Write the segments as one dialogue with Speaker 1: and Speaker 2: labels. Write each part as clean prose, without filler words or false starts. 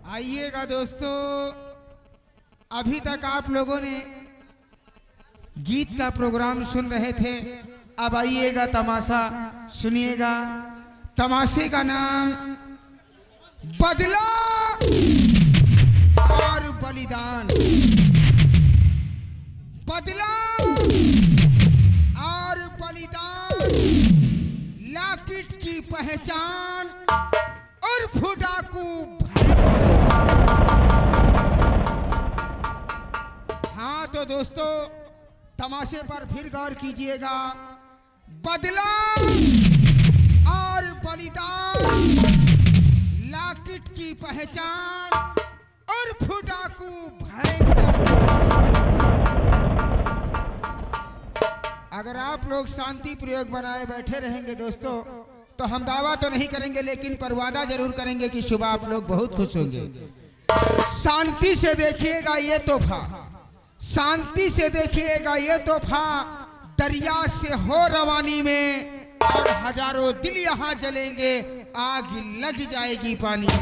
Speaker 1: आइएगा दोस्तों, अभी तक आप लोगों ने गीत का प्रोग्राम सुन रहे थे। अब आइएगा तमाशा सुनिएगा। तमाशे का नाम बदला और बलिदान। बदला और बलिदान, लाकिट की पहचान और फुटाकू। हाँ तो दोस्तों, तमाशे पर फिर गौर कीजिएगा। बदला और बलिदान, लाकिट की पहचान और फुटाकू भयंकर। अगर आप लोग शांति प्रयोग बनाए बैठे रहेंगे दोस्तों, तो हम दावा तो नहीं करेंगे, लेकिन पर वादा जरूर करेंगे कि सुबह आप लोग बहुत खुश होंगे। शांति से देखिएगा ये तोहफा, शांति से देखिएगा ये तोहफा। दरिया से हो रवानी में और हजारों दिल यहाँ जलेंगे, आग लग जाएगी पानी में।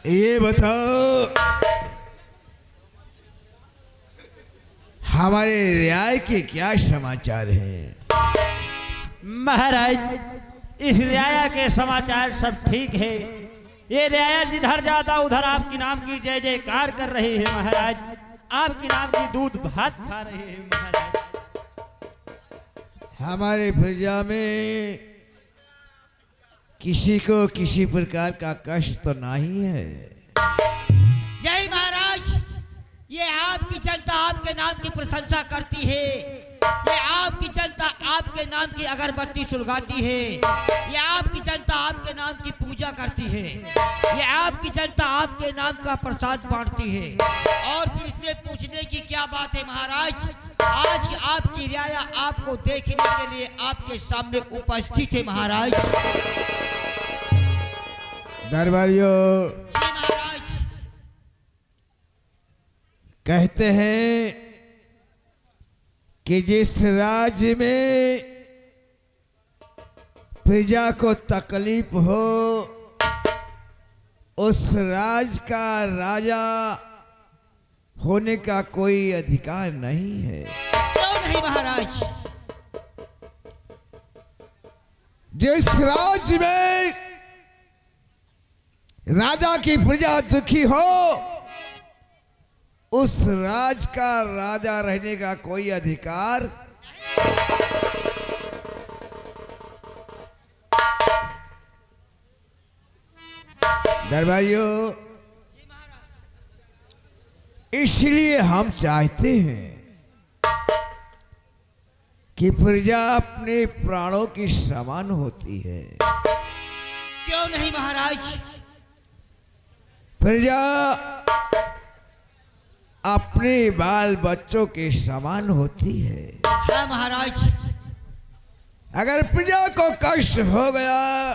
Speaker 2: ये बताओ, हमारे रियाय के क्या समाचार हैं?
Speaker 3: महाराज, इस रियाया के समाचार सब ठीक है। ये रियाया जिधर जाता उधर आपकी नाम की जय जयकार कर रहे हैं महाराज। आपकी नाम की दूध भात खा रहे हैं महाराज।
Speaker 2: हमारे प्रजा में किसी को किसी प्रकार का कष्ट तो नहीं है।
Speaker 4: यही महाराज, ये आपकी जनता आपके नाम की प्रशंसा करती है। ये आपकी जनता आपके नाम की अगरबत्ती सुलगाती है। ये आपकी जनता आपके नाम की पूजा करती है। ये आपकी जनता आपके नाम का प्रसाद बांटती है। और फिर इसमें पूछने की क्या बात है महाराज, आज आपकी रियाया आपको देखने के लिए आपके सामने उपस्थित है महाराज।
Speaker 2: दरबारियों,
Speaker 4: जी महाराज।
Speaker 2: कहते हैं कि जिस राज्य में प्रजा को तकलीफ हो, उस राज्य का राजा होने का कोई अधिकार नहीं है।
Speaker 4: क्यों नहीं महाराज?
Speaker 2: जिस राज्य में राजा की प्रजा दुखी हो, उस राज का राजा रहने का कोई अधिकार दरबारियों, इसलिए हम चाहते हैं कि प्रजा अपने प्राणों की समान होती है।
Speaker 4: क्यों नहीं महाराज?
Speaker 2: प्रजा अपने बाल बच्चों के समान होती है।
Speaker 4: हाँ महाराज।
Speaker 2: अगर प्रजा को कष्ट हो गया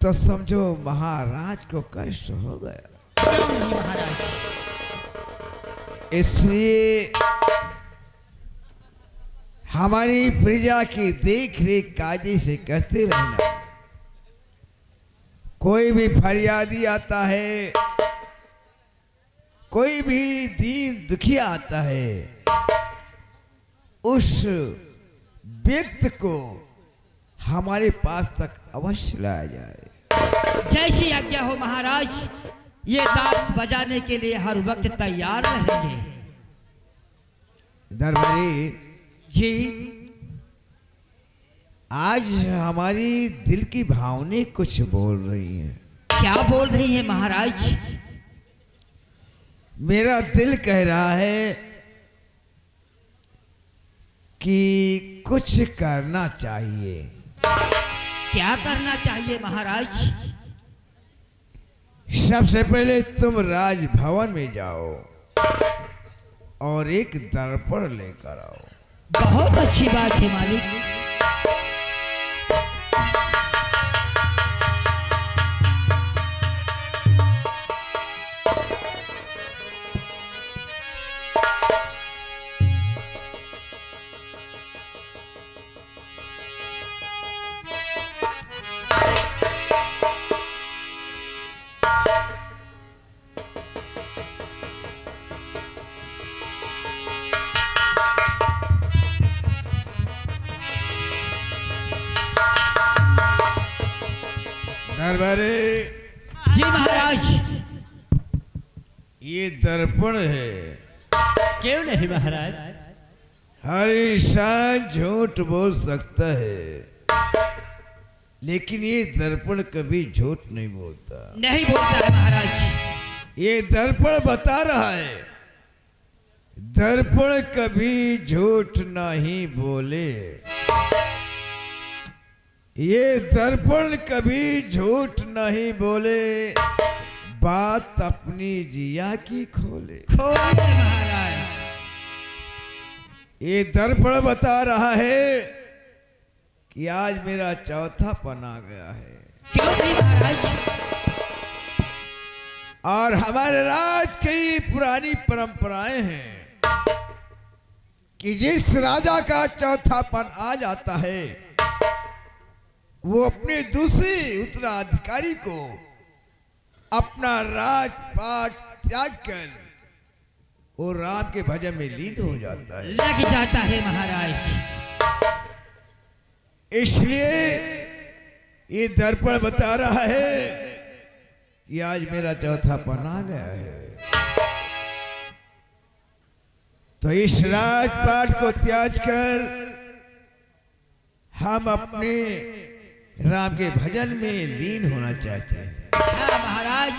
Speaker 2: तो समझो महाराज को कष्ट हो गया।
Speaker 4: क्यों नहीं महाराज?
Speaker 2: इसलिए हमारी प्रजा की देख रेख कायदे से करते रहना। कोई भी फरियादी आता है, कोई भी दीन दुखी आता है, उस व्यक्ति को हमारे पास तक अवश्य लाया जाए।
Speaker 4: जैसी आज्ञा हो महाराज, ये दास बजाने के लिए हर वक्त तैयार रहेंगे।
Speaker 2: दरबारी
Speaker 4: जी
Speaker 2: आज हमारी दिल की भावनाएं कुछ बोल रही हैं।
Speaker 4: क्या बोल रही है महाराज?
Speaker 2: मेरा दिल कह रहा है कि कुछ करना चाहिए।
Speaker 4: क्या करना चाहिए महाराज?
Speaker 2: सबसे पहले तुम राजभवन में जाओ और एक दर्पण लेकर आओ।
Speaker 4: बहुत अच्छी बात है मालिक।
Speaker 2: दरबारे,
Speaker 4: जी महाराज।
Speaker 2: ये दर्पण है।
Speaker 3: क्यों नहीं महाराज?
Speaker 2: हर इंसान झूठ बोल सकता है, लेकिन ये दर्पण कभी झूठ नहीं बोलता।
Speaker 4: नहीं बोलता है महाराज।
Speaker 2: ये दर्पण बता रहा है, दर्पण कभी झूठ नहीं बोले। ये दर्पण कभी झूठ नहीं बोले, बात अपनी जिया की खोले।
Speaker 4: खोले महाराज।
Speaker 2: ये दर्पण बता रहा है कि आज मेरा चौथा पन आ गया है।
Speaker 4: क्यों नहीं महाराज?
Speaker 2: और हमारे राज की पुरानी परंपराएं हैं कि जिस राजा का चौथा पन आ जाता है वो अपने दूसरे उत्तराधिकारी को अपना राजपाट त्याग कर वो राम के भजन में लीन हो जाता है।
Speaker 4: लग जाता है महाराज।
Speaker 2: इसलिए ये दर्पण बता रहा है कि आज मेरा चौथा पन आ गया है। तो इस राजपाट को त्याग कर हम अपने राम के भजन में लीन होना चाहते हैं।
Speaker 4: हाँ महाराज,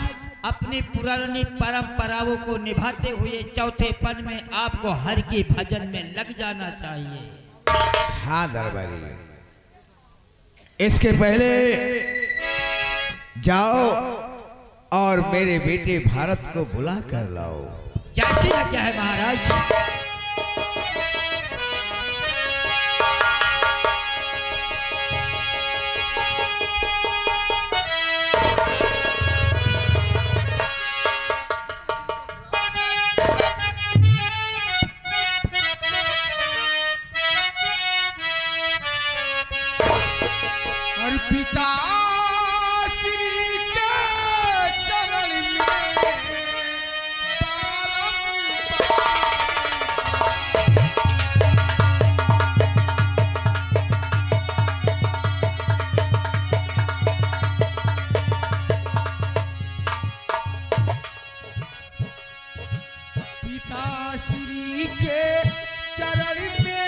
Speaker 4: अपनी पुरानी परंपराओं को निभाते हुए चौथे पन में आपको हर के भजन में लग जाना चाहिए।
Speaker 2: हाँ दरबारी, इसके पहले जाओ और मेरे बेटे भारत को बुला कर लाओ।
Speaker 4: जैसी आज्ञा है महाराज।
Speaker 1: पिता श्री के चरण में पिता श्री के चरण में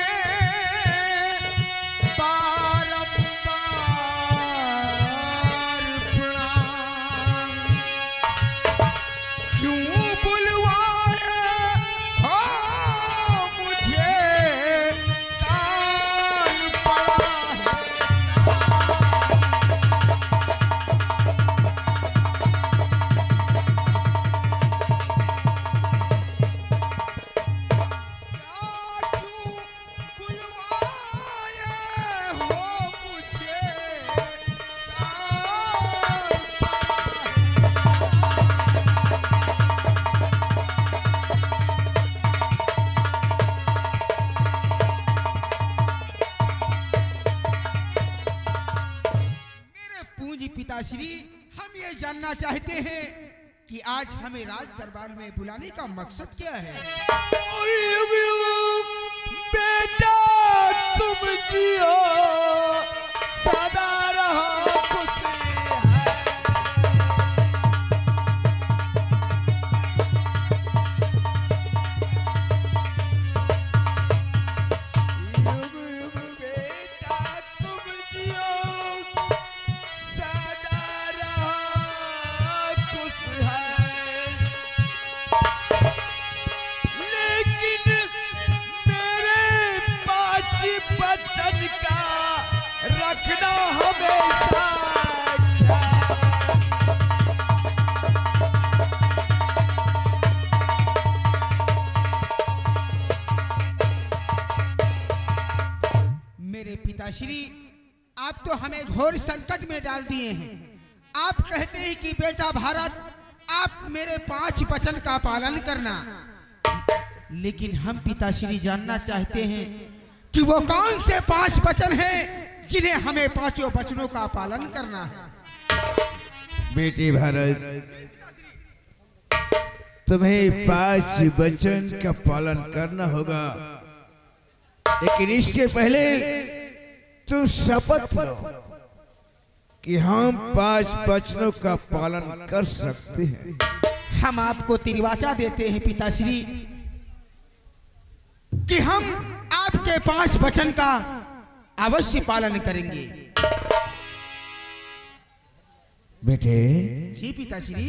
Speaker 1: पिताश्री, हम ये जानना चाहते हैं कि आज हमें राज दरबार में बुलाने का मकसद क्या है?
Speaker 2: बेटा तुम जियो सदा रहो खुशहाल। युग युग बेटा तुम
Speaker 1: पिताश्री, आप तो हमें घोर संकट में डाल दिए हैं। आप कहते हैं कि बेटा भारत, आप मेरे 5 वचन का पालन करना, लेकिन हम पिताश्री जानना चाहते हैं कि वो कौन से 5 वचन हैं जिन्हें हमें 5 वचनों का पालन करना है।
Speaker 2: बेटी भारत, तुम्हें 5 वचन का पालन करना होगा, लेकिन इसके पहले तुम शपथ लो कि हम 5 वचनों का पालन कर सकते हैं।
Speaker 1: हम आपको तिरवाचा देते हैं पिताश्री कि हम आपके 5 वचन का अवश्य पालन करेंगे।
Speaker 2: बेटे,
Speaker 1: जी पिताश्री।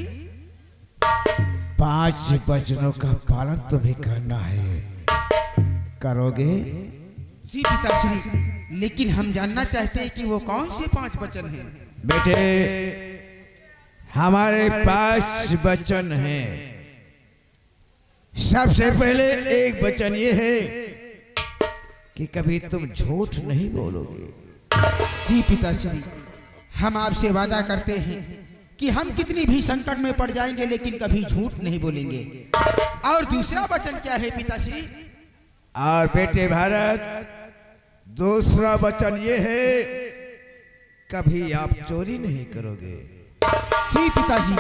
Speaker 2: 5 वचनों का पालन तुम्हें करना है, करोगे?
Speaker 1: जी पिताश्री, लेकिन हम जानना चाहते हैं कि वो कौन से 5 वचन हैं।
Speaker 2: बेटे, हमारे 5 वचन हैं। सबसे पहले एक वचन ये है कि कभी तुम झूठ नहीं बोलोगे।
Speaker 1: जी पिताश्री, हम आपसे वादा करते हैं कि हम कितनी भी संकट में पड़ जाएंगे लेकिन कभी झूठ नहीं बोलेंगे। और दूसरा वचन क्या है पिताश्री?
Speaker 2: और बेटे भारत, दूसरा वचन ये है, कभी आप चोरी नहीं करोगे।
Speaker 1: जी पिताजी,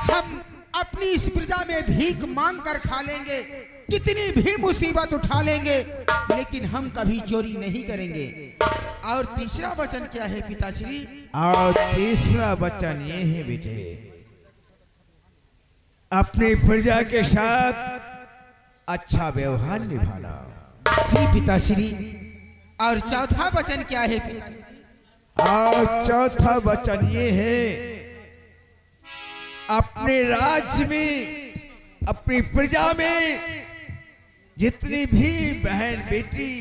Speaker 1: हम अपनी इस प्रजा में भीख मांग कर खा लेंगे, कितनी भी मुसीबत उठा लेंगे, लेकिन हम कभी चोरी नहीं करेंगे। और तीसरा वचन क्या है पिताश्री?
Speaker 2: और तीसरा वचन ये है बेटे, अपनी प्रजा के साथ अच्छा व्यवहार निभाना।
Speaker 1: जी पिताश्री। और चौथा वचन क्या है पिताश्री?
Speaker 2: और चौथा वचन ये है, अपने राज्य में, अपनी प्रजा में जितनी भी बहन बेटी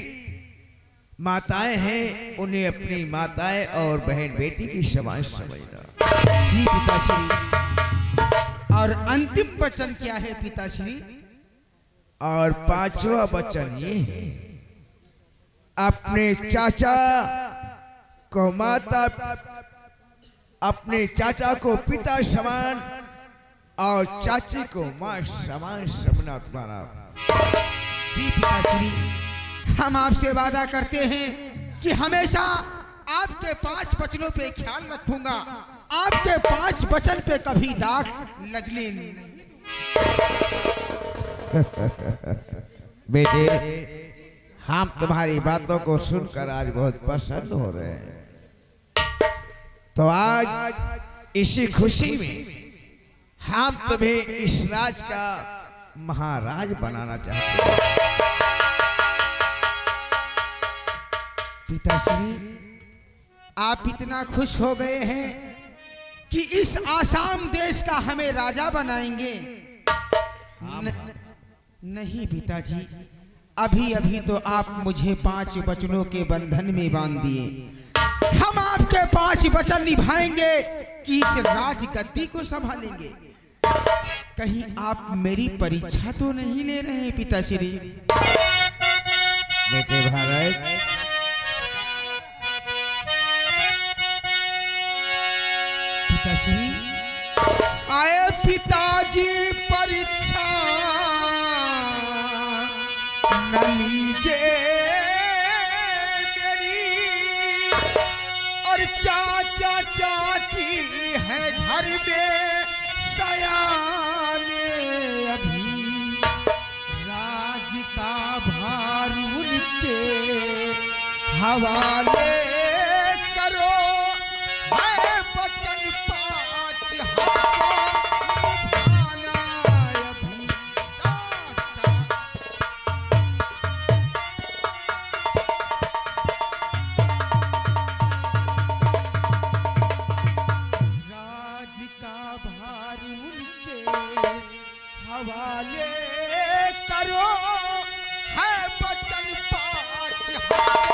Speaker 2: माताएं हैं, उन्हें अपनी माताएं और बहन बेटी की समान समझना।
Speaker 1: जी पिताश्री। और अंतिम वचन क्या है पिताश्री?
Speaker 2: और 5वां वचन ये है, अपने चाचा को माता, अपने चाचा को पिता समान और चाची को मां समान समझना तुम्हारा।
Speaker 1: जी पिताश्री, हम आपसे वादा करते हैं कि हमेशा आपके 5 वचनों पे ख्याल रखूंगा, आपके 5 वचन पे कभी दाग लगने नहीं।
Speaker 2: बेटे, हम तुम्हारी बातों को सुनकर आज बहुत प्रसन्न हो रहे हैं। तो आज इसी खुशी में हम तुम्हें इस राज का महाराज बनाना चाहते हैं।
Speaker 1: पिताश्री, आप इतना खुश हो गए हैं कि इस आसाम देश का हमें राजा बनाएंगे। नहीं पिताजी, अभी अभी तो आप मुझे 5 वचनों के बंधन में बांध दिए। हम आपके 5 वचन निभाएंगे कि इस राज गद्दी को संभालेंगे। कहीं आप मेरी परीक्षा तो नहीं ले रहे हैं पिताश्री?
Speaker 2: बेटे भारत,
Speaker 1: पिताश्री, आए पिताजी परीक्षा न लीजिए मेरी, और चाचा चाची है घर में सयाने, अभी राज का भार उनके हवाले करो, है वचन 5 हमको निभाना, अभी चाचा। राज का भार उनके हवाले करो, है वचन 5 हमको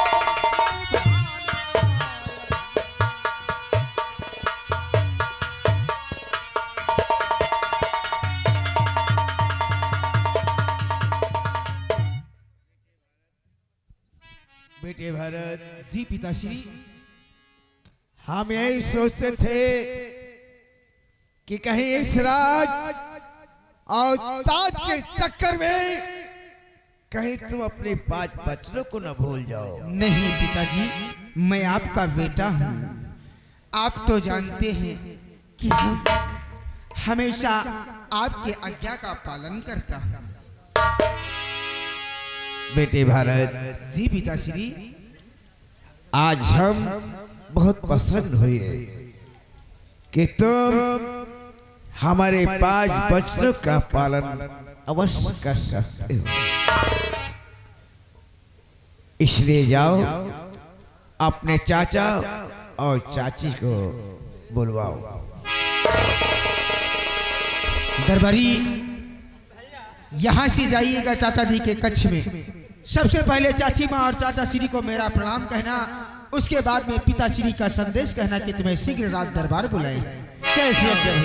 Speaker 1: निभाना।
Speaker 2: बेटे भरत,
Speaker 1: जी पिताश्री।
Speaker 2: हम यही सोचते थे कि कहीं इस राज और ताज के चक्कर में कहीं तुम अपने 5 बच्चों को न भूल जाओ।
Speaker 1: नहीं पिताजी, मैं आपका बेटा हूँ। आप तो जानते हैं कि हम हमेशा आपके आज्ञा का पालन करता हूँ।
Speaker 2: बेटे भारत,
Speaker 1: जी पिताश्री।
Speaker 2: आज हम बहुत पसंद हुए कि तुम हमारे 5 बच्चों का पालन अवश्य कर सकते हो। इसलिए जाओ अपने चाचा और चाची को बुलवाओ।
Speaker 1: दरबारी, यहाँ से जाइएगा चाचा जी के कक्ष में। सबसे पहले चाची माँ और चाचा श्री को मेरा प्रणाम कहना, उसके बाद में पिताश्री का संदेश कहना कि तुम्हें शीघ्र राज दरबार बुलाए।
Speaker 3: जय श्री राम।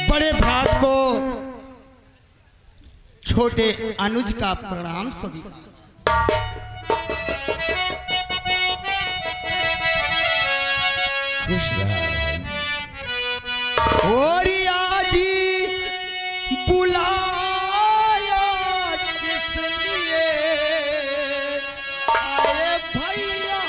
Speaker 5: बड़े भ्रात को छोटे अनुज का प्रणाम सभी।
Speaker 2: खुश रहा।
Speaker 5: और आजी बुलाया किस लिए आए भैया।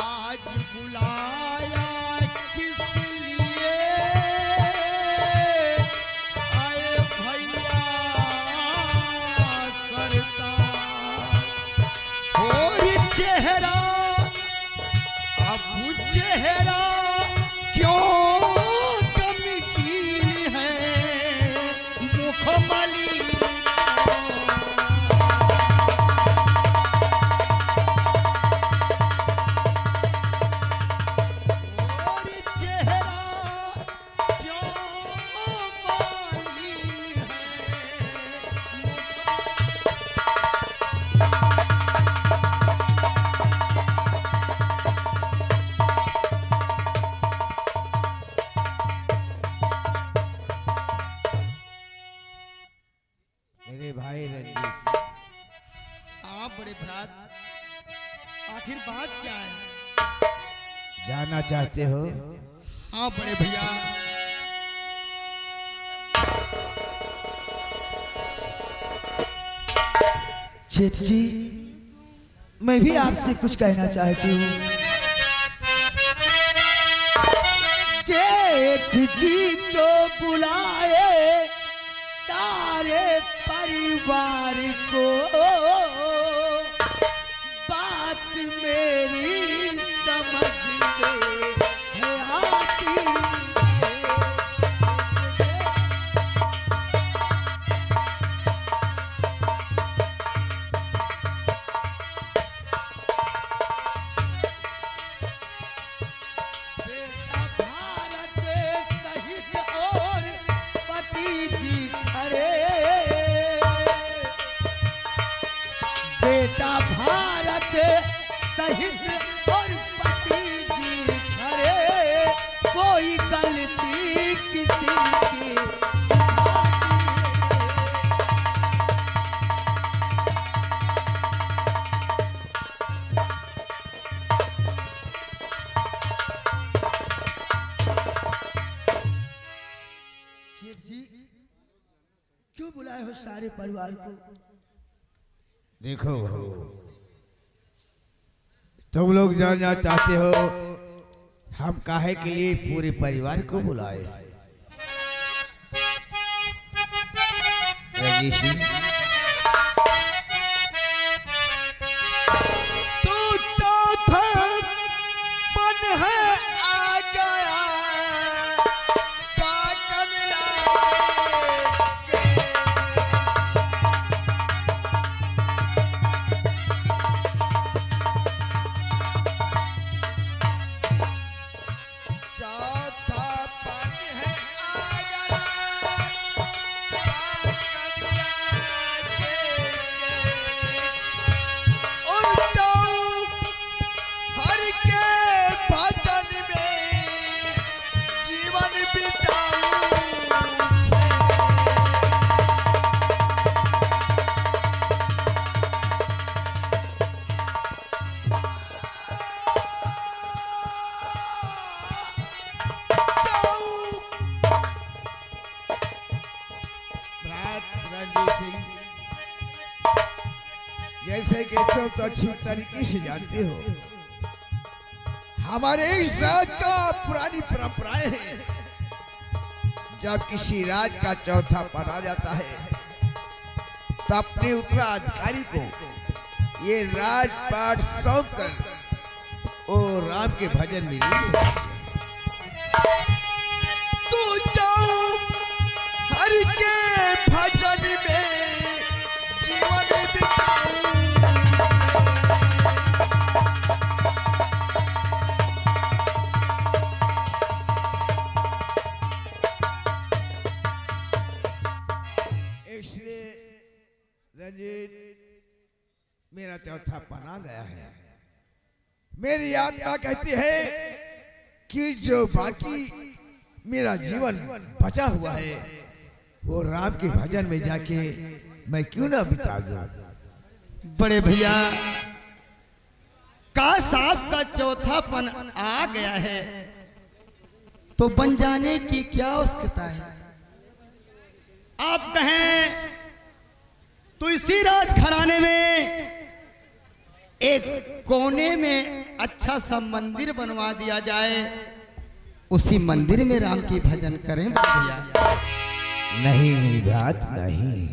Speaker 5: आज बुलाया किस लिए आए भैया सरताज। और चेहरा अब चेहरा क्यों गमगीन है मुखमली। और चेहरा क्यों मालिन है।
Speaker 2: मेरे भाई रंजीत,
Speaker 5: आप बड़े भ्रात, आखिर बात क्या है।
Speaker 2: जाना चाहते हो?
Speaker 5: हाँ बड़े भैया।
Speaker 6: जेठ जी, मैं भी आपसे कुछ कहना चाहती हूँ। जेठ जी तो बुलाए सारे परिवार को, बात मेरी समझ में है आती है। बेटा भारत सहित और पति जी खड़े। बेटा भारत सहित और पति जी खड़े, कोई गलती किसी की दिखाती है। जेठ जी, क्यों बुलाए हो सारे परिवार को?
Speaker 2: देखो, तुम लोग जानना चाहते हो हम काहे के लिए पूरे परिवार को बुलाए। रंजीत सिंह, तू चौथा मन है आ गया, पाकन लागे के। जैसे कि तुम तो अच्छी तरीके से जानते हो, हमारे इस राज का पुरानी परंपराएं हैं। जब किसी राज का चौथा पन आ जाता है तो अपने उत्तराधिकारी को ये राजपाट सौंप कर ओ राम के भजन में तू जाओ हरि के भजन में जीवन बिताऊं। इसलिए रंजीत, मेरा चौथा पन आ गया है। मेरी आत्मा कहती है कि जो बाकी मेरा जीवन बचा हुआ है वो राम के भजन में जाके मैं क्यों ना बिता दूं।
Speaker 6: बड़े भैया, काश आपका चौथापन आ गया है तो बन जाने की क्या आवश्यकता है। आप कहें तो इसी राजघराने में एक कोने में अच्छा सा मंदिर बनवा दिया जाए, उसी मंदिर में राम की भजन करें भैया।
Speaker 2: नहीं मेरी बात नहीं,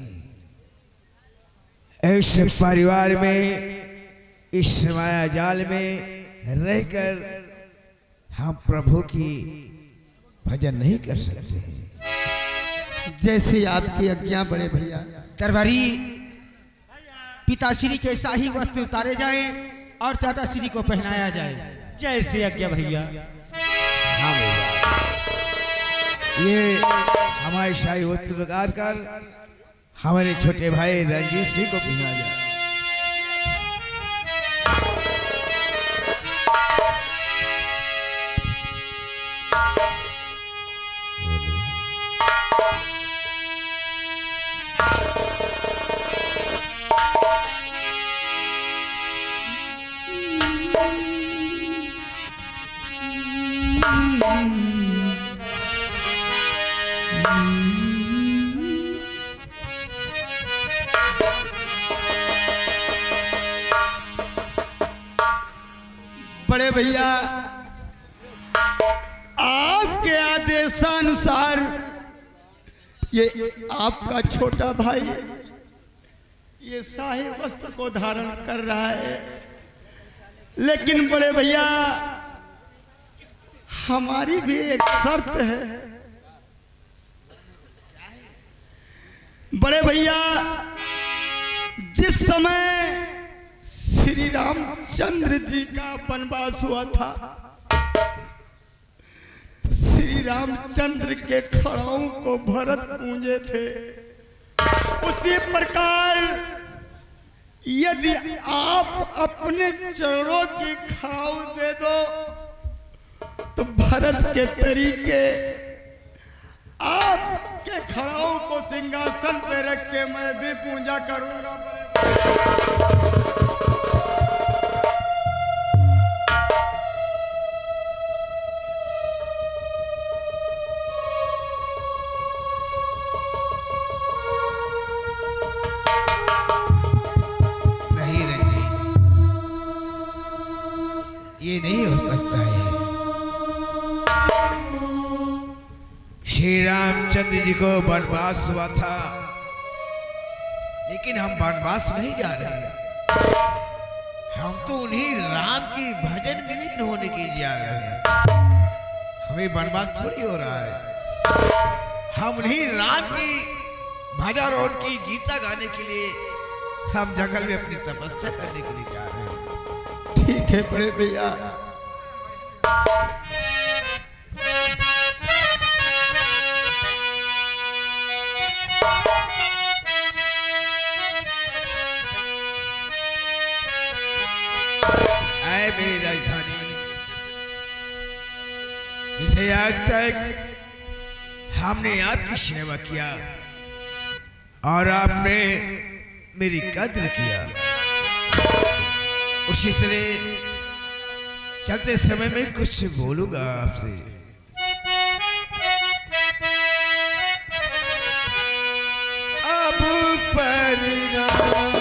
Speaker 2: ऐसे परिवार में इस माया जाल में रहकर हम प्रभु की भजन नहीं कर सकते हैं।
Speaker 6: जैसे आपकी आज्ञा बड़े भैया।
Speaker 1: दरबारी पिताश्री के शाही वस्त्र उतारे जाएं और चाचाश्री को पहनाया जाए।
Speaker 3: जैसी आज्ञा भैया।
Speaker 2: हाँ भैया, ये हमारे शाही वस्त्र उतार कर हमारे छोटे भाई रंजीत सिंह को पहना जाए।
Speaker 6: बड़े भैया, आपके आदेशानुसार ये आपका छोटा भाई ये शाही वस्त्र को धारण कर रहा है, लेकिन बड़े भैया हमारी भी एक शर्त है। बड़े भैया, जिस समय श्री रामचंद्र जी का वनवास हुआ था, श्री रामचंद्र के खड़ाओं को भरत पूजे थे, उसी प्रकार यदि आप अपने चरणों की खाऊ दे दो तो भरत के तरीके आपके खड़ाओं को सिंहासन पे रख के मैं भी पूजा करूंगा।
Speaker 2: नहीं रंजीत, ये नहीं हो सकता है। श्री रामचंद्र जी को वनवास हुआ था, लेकिन हम वनवास नहीं जा रहे हैं। हम तो उन्हीं राम की भजन में लीन होने के लिए जा रहे हैं। हमें वनवास थोड़ी हो रहा है। हम उन्हीं राम की भजन और उनकी गीता गाने के लिए हम जंगल में अपनी तपस्या करने के लिए जा रहे हैं।
Speaker 6: ठीक है बड़े भैया।
Speaker 2: आए मेरी राजधानी, जिसे आज तक हमने आपकी सेवा किया और आपने मेरी कद्र किया, उसी तरह चलते समय में कुछ बोलूंगा आपसे। अब परिणाम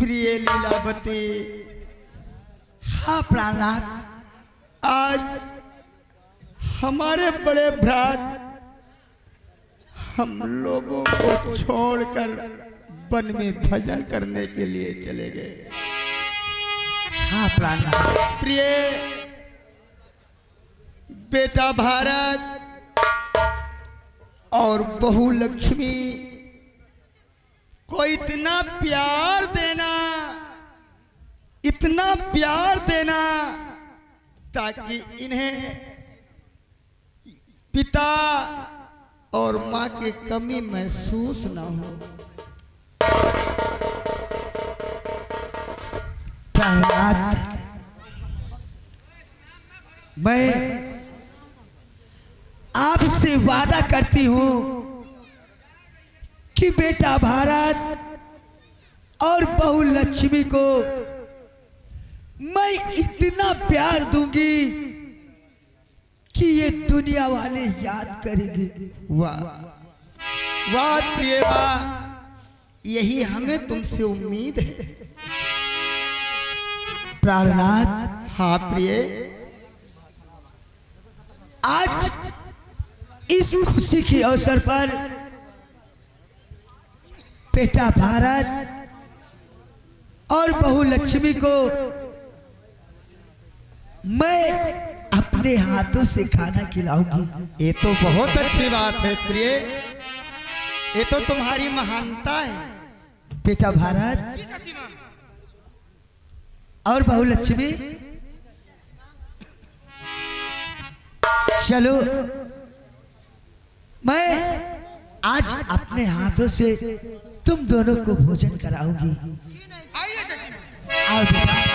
Speaker 6: प्रिय लीलावती,
Speaker 1: हाँ प्राणनाथ,
Speaker 6: आज हमारे बड़े भ्रात हम लोगों को छोड़कर वन में भजन करने के लिए चले गए।
Speaker 1: हाँ प्राणनाथ,
Speaker 6: प्रिय बेटा भारत और बहू लक्ष्मी को इतना प्यार देना, इतना प्यार देना ताकि इन्हें पिता और माँ की कमी महसूस ना हो।
Speaker 1: प्राणनाथ, मैं आपसे वादा करती हूँ कि बेटा भारत और बहू लक्ष्मी को मैं इतना प्यार दूंगी कि ये दुनिया वाले याद करेंगे।
Speaker 6: वाह वाह प्रिय वाह, यही हमें तुमसे उम्मीद है।
Speaker 1: प्राणनाथ,
Speaker 6: हाँ प्रिय,
Speaker 1: आज इस खुशी के अवसर पर बेटा भारत और बहू लक्ष्मी को मैं अपने हाथों से खाना खिलाऊंगी।
Speaker 6: ये तो बहुत अच्छी बात है प्रिय, ये तो तुम्हारी महानता है।
Speaker 1: बेटा भारत और बहू लक्ष्मी, चलो मैं आज अपने हाथों से तुम दोनों को भोजन कराऊंगी। आओ बेटा।